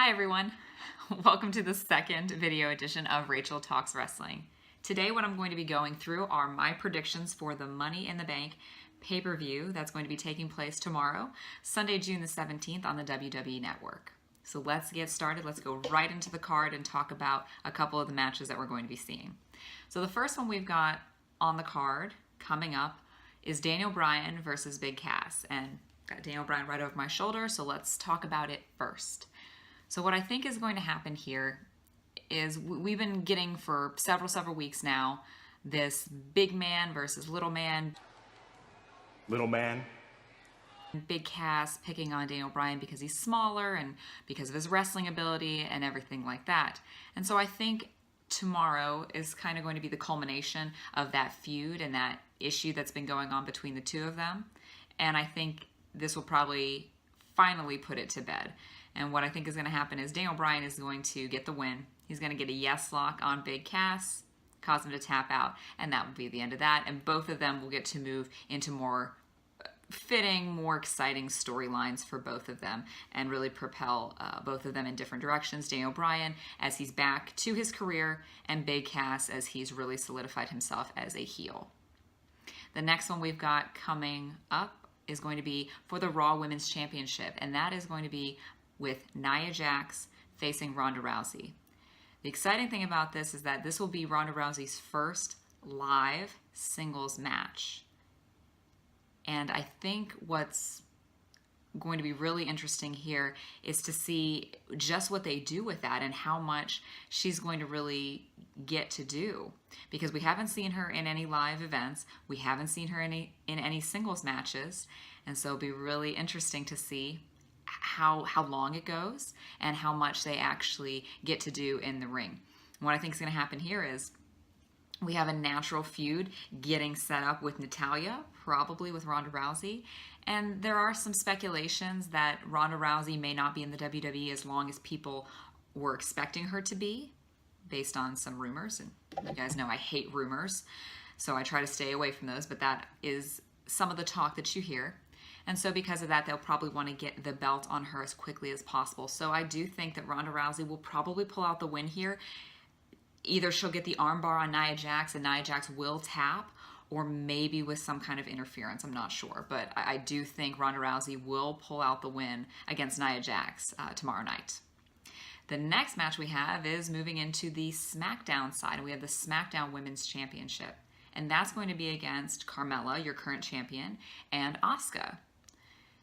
Hi everyone, welcome to the second video edition of Rachel Talks Wrestling. Today what I'm going to be going through are my predictions for the Money in the Bank pay-per-view that's going to be taking place tomorrow, Sunday, June the 17th on the WWE Network. So let's get started. Let's go right into the card and talk about a couple of the matches that we're going to be seeing. So the first one we've got on the card coming up is Daniel Bryan versus Big Cass. And got Daniel Bryan right over my shoulder, so let's talk about it first. So what I think is going to happen here is we've been getting for several weeks now this big man versus little man. Little man. Big Cass picking on Daniel Bryan because he's smaller and because of his wrestling ability and everything like that. And so I think tomorrow is kind of going to be the culmination of that feud and that issue that's been going on between the two of them. And I think this will probably finally put it to bed. And what I think is going to happen is Daniel Bryan is going to get the win. He's going to get a yes lock on Big Cass, cause him to tap out, and that will be the end of that. And both of them will get to move into more fitting, more exciting storylines for both of them and really propel both of them in different directions. Daniel Bryan as he's back to his career, and Big Cass as he's really solidified himself as a heel. The next one we've got coming up is going to be for the Raw Women's Championship, and that is going to be with Nia Jax facing Ronda Rousey. The exciting thing about this is that this will be Ronda Rousey's first live singles match. And I think what's going to be really interesting here is to see just what they do with that and how much she's going to really get to do. Because we haven't seen her in any live events. We haven't seen her in any singles matches. And so it'll be really interesting to see how long it goes and how much they actually get to do in the ring. What I think is going to happen here is we have a natural feud getting set up with Natalya, probably with Ronda Rousey. And there are some speculations that Ronda Rousey may not be in the WWE as long as people were expecting her to be, based on some rumors. And you guys know I hate rumors, so I try to stay away from those, but that is some of the talk that you hear. And so because of that, they'll probably want to get the belt on her as quickly as possible. So I do think that Ronda Rousey will probably pull out the win here. Either she'll get the armbar on Nia Jax and Nia Jax will tap, or maybe with some kind of interference. I'm not sure. But I do think Ronda Rousey will pull out the win against Nia Jax tomorrow night. The next match we have is moving into the SmackDown side. We have the SmackDown Women's Championship. And that's going to be against Carmella, your current champion, and Asuka.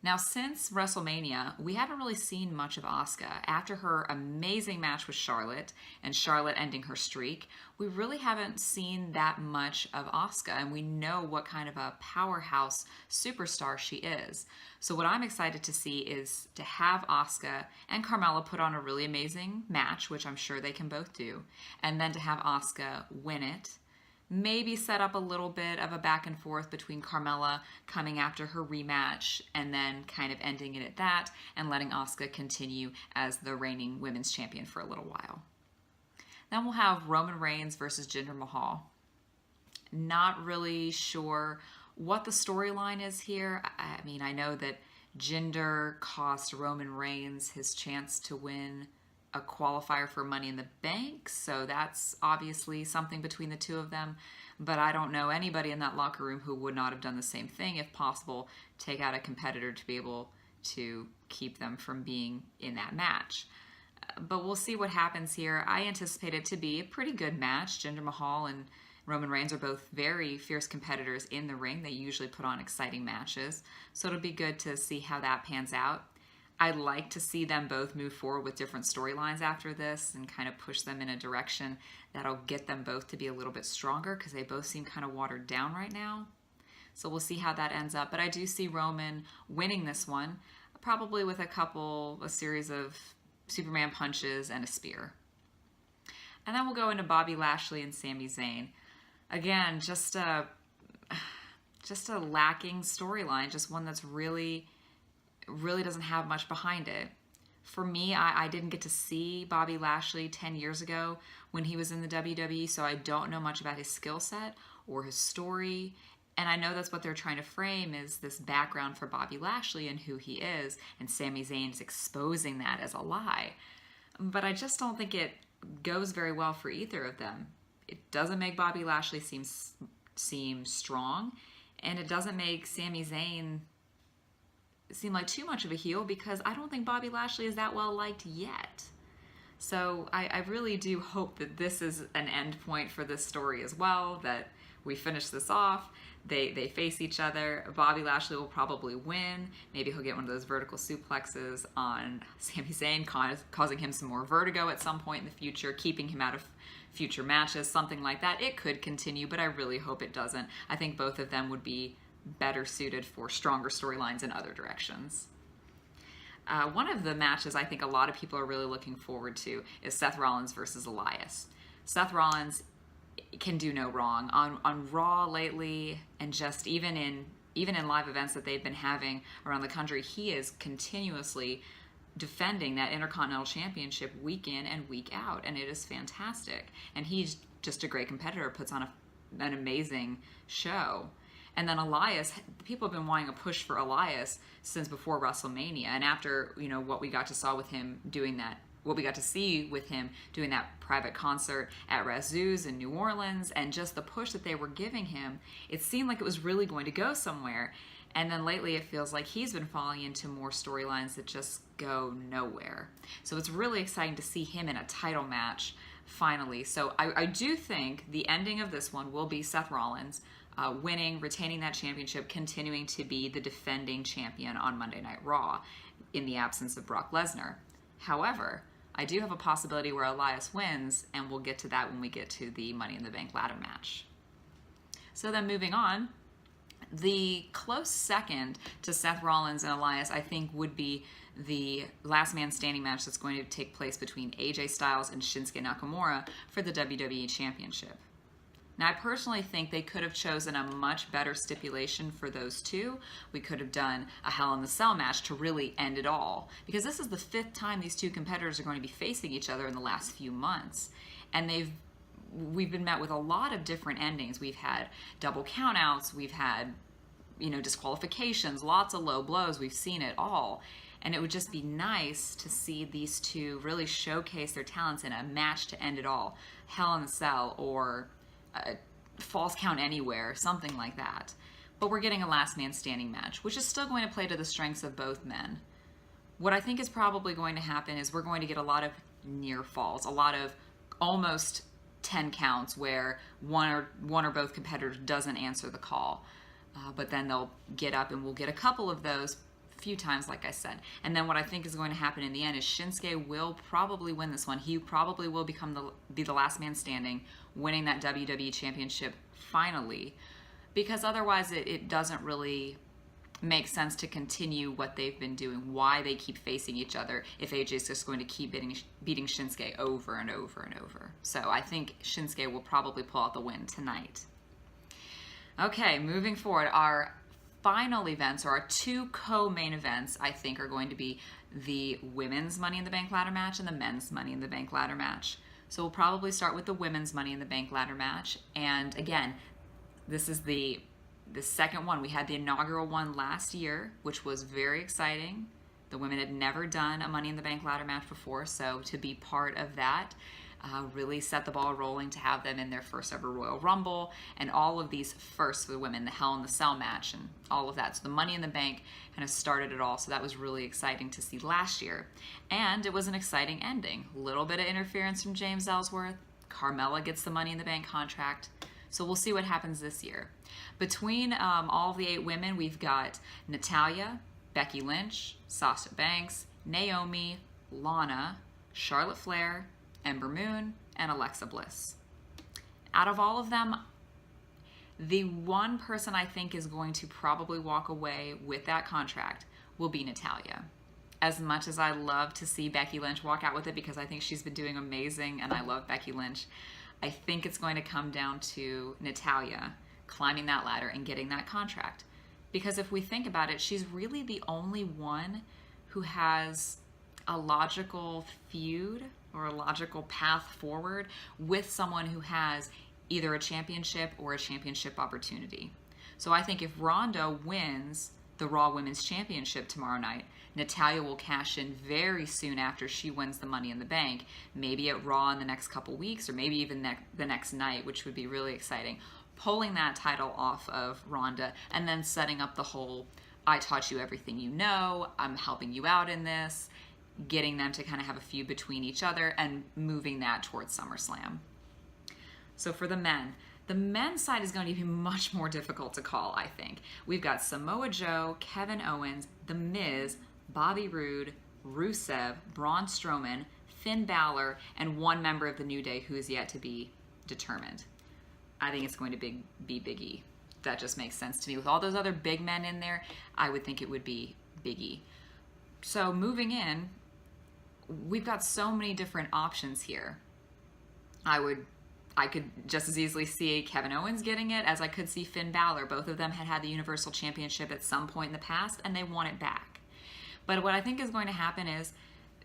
Now, since WrestleMania, we haven't really seen much of Asuka. After her amazing match with Charlotte, and Charlotte ending her streak, we really haven't seen that much of Asuka, and we know what kind of a powerhouse superstar she is. So what I'm excited to see is to have Asuka and Carmella put on a really amazing match, which I'm sure they can both do, and then to have Asuka win it. Maybe set up a little bit of a back and forth between Carmella coming after her rematch and then kind of ending it at that and letting Asuka continue as the reigning women's champion for a little while. Then we'll have Roman Reigns versus Jinder Mahal. Not really sure what the storyline is here. I mean, I know that Jinder cost Roman Reigns his chance to win a qualifier for Money in the Bank, so that's obviously something between the two of them, but I don't know anybody in that locker room who would not have done the same thing, if possible, take out a competitor to be able to keep them from being in that match. But we'll see what happens here. I anticipate it to be a pretty good match. Jinder Mahal and Roman Reigns are both very fierce competitors in the ring. They usually put on exciting matches, so it'll be good to see how that pans out. I'd like to see them both move forward with different storylines after this and kind of push them in a direction that'll get them both to be a little bit stronger, because they both seem kind of watered down right now. So we'll see how that ends up. But I do see Roman winning this one, probably with a series of Superman punches and a spear. And then we'll go into Bobby Lashley and Sami Zayn. Again, just a lacking storyline, just one that's really doesn't have much behind it. For me, I didn't get to see Bobby Lashley 10 years ago when he was in the WWE, so I don't know much about his skill set or his story. And I know that's what they're trying to frame, is this background for Bobby Lashley and who he is, and Sami Zayn is exposing that as a lie. but I just don't think it goes very well for either of them. It doesn't make Bobby Lashley seem strong, and it doesn't make Sami Zayn seem like too much of a heel, because I don't think Bobby Lashley is that well liked yet. So I really do hope that this is an end point for this story as well, that we finish this off. They face each other. Bobby Lashley will probably win. Maybe he'll get one of those vertical suplexes on Sami Zayn, causing him some more vertigo at some point in the future, keeping him out of future matches, something like that. It could continue, but I really hope it doesn't. I think both of them would be better suited for stronger storylines in other directions. One of the matches I think a lot of people are really looking forward to is Seth Rollins versus Elias. Seth Rollins can do no wrong on Raw lately, and just even in live events that they've been having around the country. He is continuously defending that Intercontinental Championship week in and week out, and it is fantastic. And he's just a great competitor, puts on an amazing show. And then Elias, people have been wanting a push for Elias since before WrestleMania, and after what we got to see with him doing that private concert at Razoo's in New Orleans, and just the push that they were giving him, it seemed like it was really going to go somewhere. And then lately it feels like he's been falling into more storylines that just go nowhere. So it's really exciting to see him in a title match finally. So I do think the ending of this one will be Seth Rollins winning, retaining that championship, continuing to be the defending champion on Monday Night Raw in the absence of Brock Lesnar. However, I do have a possibility where Elias wins, and we'll get to that when we get to the Money in the Bank ladder match. So then moving on, the close second to Seth Rollins and Elias, I think, would be the last man standing match that's going to take place between AJ Styles and Shinsuke Nakamura for the WWE Championship. Now, I personally think they could have chosen a much better stipulation for those two. We could have done a Hell in the Cell match to really end it all, because this is the 5th time these two competitors are going to be facing each other in the last few months. And we've been met with a lot of different endings. We've had double countouts, we've had disqualifications, lots of low blows, we've seen it all. And it would just be nice to see these two really showcase their talents in a match to end it all. Hell in the Cell, or Falls Count Anywhere, something like that. But we're getting a last man standing match, which is still going to play to the strengths of both men. What I think is probably going to happen is we're going to get a lot of near falls, a lot of almost 10 counts where one or both competitors doesn't answer the call. But then they'll get up, and we'll get a couple of those, few times, like I said. And then what I think is going to happen in the end is Shinsuke will probably win this one. He probably will be the last man standing, winning that WWE Championship finally, because otherwise it doesn't really make sense to continue what they've been doing, why they keep facing each other if AJ is just going to keep beating Shinsuke over and over and over. So I think Shinsuke will probably pull out the win tonight. Okay, moving forward, our final events, or our 2 co-main events, I think, are going to be the women's Money in the Bank ladder match and the men's Money in the Bank ladder match. So we'll probably start with the women's Money in the Bank ladder match. And again, this is the second one. We had the inaugural one last year, which was very exciting. The women had never done a Money in the Bank ladder match before, so to be part of that really set the ball rolling, to have them in their first ever Royal Rumble, and all of these firsts for the women, the Hell in the Cell match and all of that. So the Money in the Bank kind of started it all, so that was really exciting to see last year. And it was an exciting ending. A little bit of interference from James Ellsworth. Carmella gets the Money in the Bank contract. So we'll see what happens this year. Between all of the 8 women, we've got Natalya, Becky Lynch, Sasha Banks, Naomi, Lana, Charlotte Flair, Ember Moon, and Alexa Bliss. Out of all of them, the one person I think is going to probably walk away with that contract will be Natalya. As much as I love to see Becky Lynch walk out with it, because I think she's been doing amazing and I love Becky Lynch, I think it's going to come down to Natalya climbing that ladder and getting that contract. Because if we think about it, she's really the only one who has a logical feud or a logical path forward with someone who has either a championship or a championship opportunity. So I think if Ronda wins the Raw Women's Championship tomorrow night. Natalya will cash in very soon after she wins the Money in the Bank, maybe at Raw in the next couple weeks, or maybe even the next night, which would be really exciting. Pulling that title off of Ronda and then setting up the whole, I taught you everything you know, I'm helping you out in this, getting them to kind of have a feud between each other and moving that towards SummerSlam. So for the men's side is going to be much more difficult to call, I think. We've got Samoa Joe, Kevin Owens, The Miz, Bobby Roode, Rusev, Braun Strowman, Finn Balor, and one member of the New Day who is yet to be determined. I think it's going to be Big E. That just makes sense to me. With all those other big men in there, I would think it would be Big E. So moving in, we've got so many different options here. I could just as easily see Kevin Owens getting it as I could see Finn Balor. Both of them had the Universal Championship at some point in the past, and they won it back. But what I think is going to happen is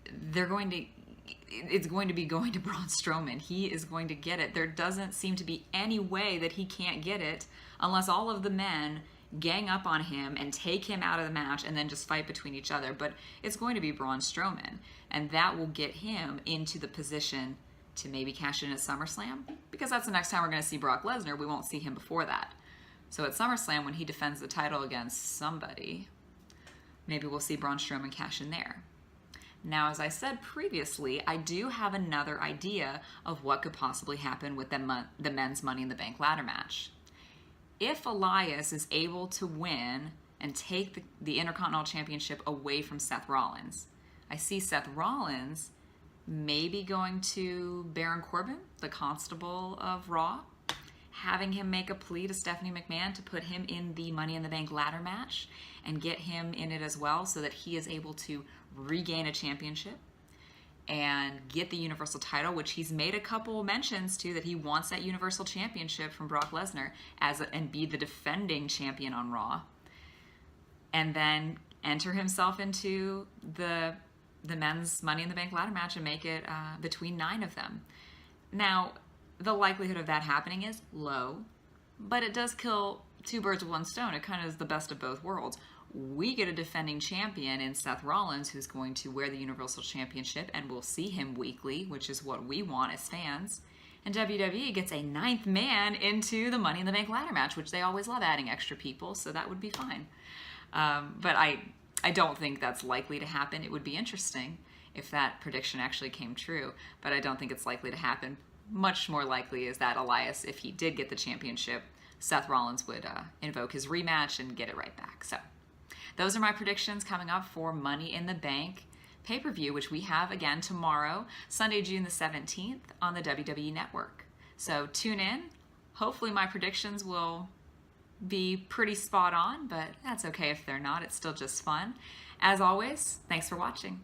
it's going to be going to Braun Strowman. He is going to get it. There doesn't seem to be any way that he can't get it unless all of the men gang up on him and take him out of the match and then just fight between each other. But it's going to be Braun Strowman, and that will get him into the position to maybe cash in at SummerSlam, because that's the next time we're going to see Brock Lesnar. We won't see him before that. So at SummerSlam, when he defends the title against somebody, maybe we'll see Braun Strowman cash in there. Now, as I said previously, I do have another idea of what could possibly happen with the men's Money in the Bank ladder match. If Elias is able to win and take the Intercontinental Championship away from Seth Rollins, I see Seth Rollins maybe going to Baron Corbin, the Constable of Raw, having him make a plea to Stephanie McMahon to put him in the Money in the Bank ladder match and get him in it as well so that he is able to regain a championship and get the Universal title, which he's made a couple mentions to, that he wants that Universal Championship from Brock Lesnar and be the defending champion on Raw, and then enter himself into the men's Money in the Bank ladder match and make it between 9 of them. Now, the likelihood of that happening is low, but it does kill 2 birds with 1 stone. It kind of is the best of both worlds. We get a defending champion in Seth Rollins who's going to wear the Universal Championship, and we'll see him weekly, which is what we want as fans. And WWE gets a 9th man into the Money in the Bank ladder match, which they always love adding extra people, so that would be fine. But I don't think that's likely to happen. It would be interesting if that prediction actually came true, but I don't think it's likely to happen. Much more likely is that Elias, if he did get the championship, Seth Rollins would invoke his rematch and get it right back. So those are my predictions coming up for Money in the Bank pay-per-view, which we have again tomorrow, Sunday, June the 17th on the WWE Network. So tune in. Hopefully my predictions will be pretty spot on, but that's okay if they're not. It's still just fun. As always, thanks for watching.